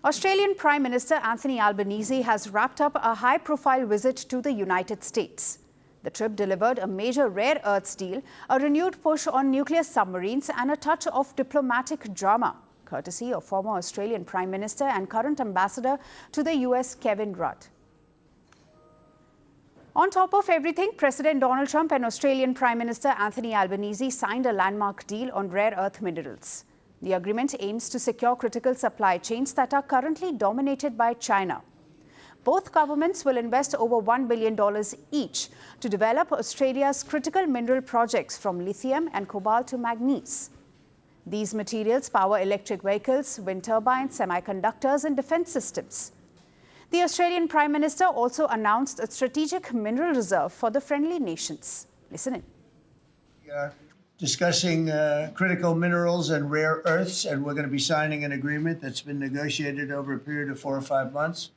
Australian Prime Minister Anthony Albanese has wrapped up a high-profile visit to the United States. The trip delivered a major rare earths deal, a renewed push on nuclear submarines and a touch of diplomatic drama, courtesy of former Australian Prime Minister and current ambassador to the US, Kevin Rudd. On top of everything, President Donald Trump and Australian Prime Minister Anthony Albanese signed a landmark deal on rare earth minerals. The agreement aims to secure critical supply chains that are currently dominated by China. Both governments will invest over $1 billion each to develop Australia's critical mineral projects from lithium and cobalt to manganese. These materials power electric vehicles, wind turbines, semiconductors and defense systems. The Australian Prime Minister also announced a strategic mineral reserve for the friendly nations. Listen in. Discussing critical minerals and rare earths, and we're going to be signing an agreement that's been negotiated over a period of 4 or 5 months.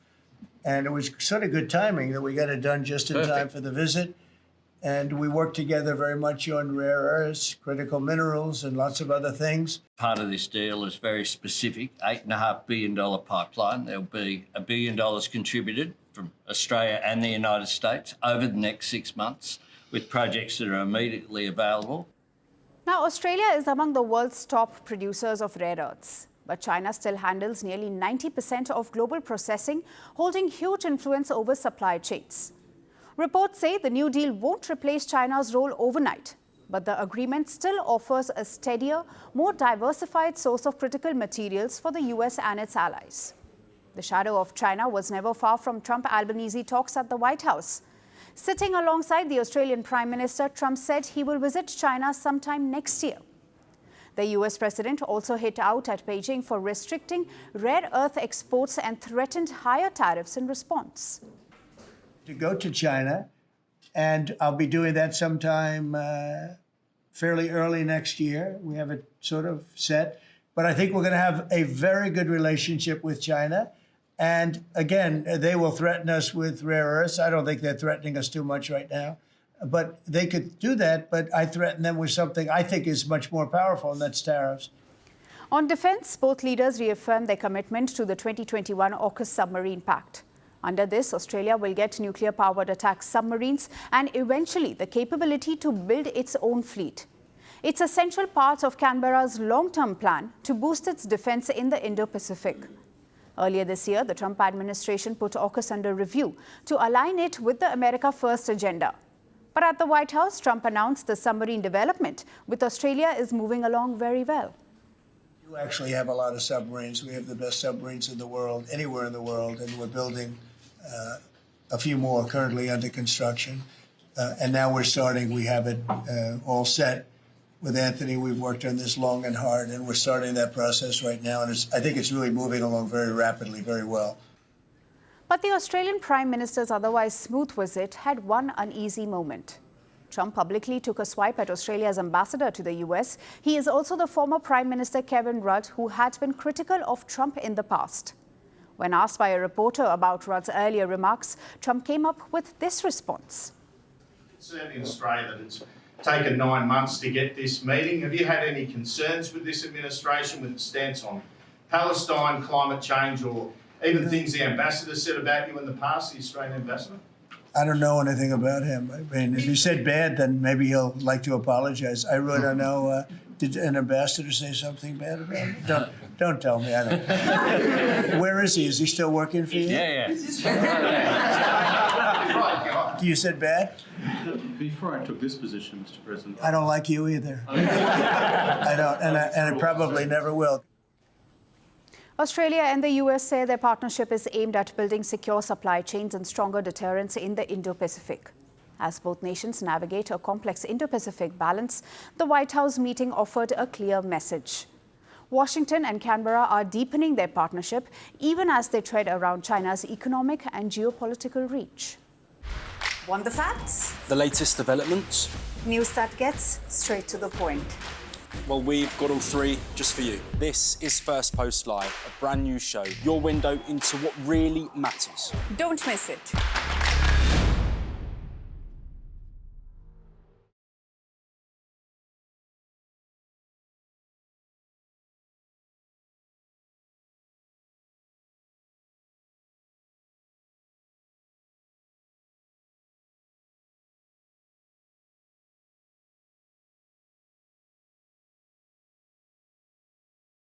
And it was sort of good timing that we got it done just in time for the visit. And we worked together very much on rare earths, critical minerals, and lots of other things. Part of this deal is very specific, $8.5 billion pipeline. There'll be $1 billion contributed from Australia and the United States over the next 6 months with projects that are immediately available. Now, Australia is among the world's top producers of rare earths. But China still handles nearly 90% of global processing, holding huge influence over supply chains. Reports say the new deal won't replace China's role overnight, but the agreement still offers a steadier, more diversified source of critical materials for the US and its allies. The shadow of China was never far from Trump-Albanese talks at the White House. Sitting alongside the Australian Prime Minister, Trump said he will visit China sometime next year. The US president also hit out at Beijing for restricting rare earth exports and threatened higher tariffs in response. To go to China, and I'll be doing that sometime fairly early next year. We have it sort of set. But I think we're going to have a very good relationship with China. And again, they will threaten us with rare earths. I don't think they're threatening us too much right now. But they could do that, but I threaten them with something I think is much more powerful, and that's tariffs. On defense, both leaders reaffirmed their commitment to the 2021 Aukus submarine pact. Under this, Australia will get nuclear-powered attack submarines and eventually the capability to build its own fleet. It's a central part of Canberra's long-term plan to boost its defense in the Indo-Pacific. Earlier this year, the Trump administration put Aukus under review to align it with the America First agenda. But at the White House, Trump announced the submarine development with Australia is moving along very well. You actually have a lot of submarines. We have the best submarines in the world, anywhere in the world, and we're building a few more currently under construction. And now we're starting, we have it all set. With Anthony, we've worked on this long and hard, and we're starting that process right now. And I think it's really moving along very rapidly, very well. But the Australian Prime Minister's otherwise smooth visit had one uneasy moment. Trump publicly took a swipe at Australia's ambassador to the US. He is also the former Prime Minister Kevin Rudd, who had been critical of Trump in the past. When asked by a reporter about Rudd's earlier remarks, Trump came up with this response. Concerned in Australia that it's taken 9 months to get this meeting. Have you had any concerns with this administration, with its stance on Palestine, climate change, or even things the ambassador said about you in the past, the Australian ambassador? I don't know anything about him. I mean, if he said bad, then maybe he'll like to apologize. I really don't know. Did an ambassador say something bad about him? Don't tell me. I don't. Where is he? Is he still working for you? Yeah. You said bad? Before I took this position, Mr. President. I don't like you either. I don't, and I probably never will. Australia and the US say their partnership is aimed at building secure supply chains and stronger deterrence in the Indo-Pacific. As both nations navigate a complex Indo-Pacific balance, the White House meeting offered a clear message. Washington and Canberra are deepening their partnership, even as they tread around China's economic and geopolitical reach. Want the facts? The latest developments? News that gets straight to the point. Well, we've got all three just for you. This is Firstpost Live, a brand new show, your window into what really matters. Don't miss it.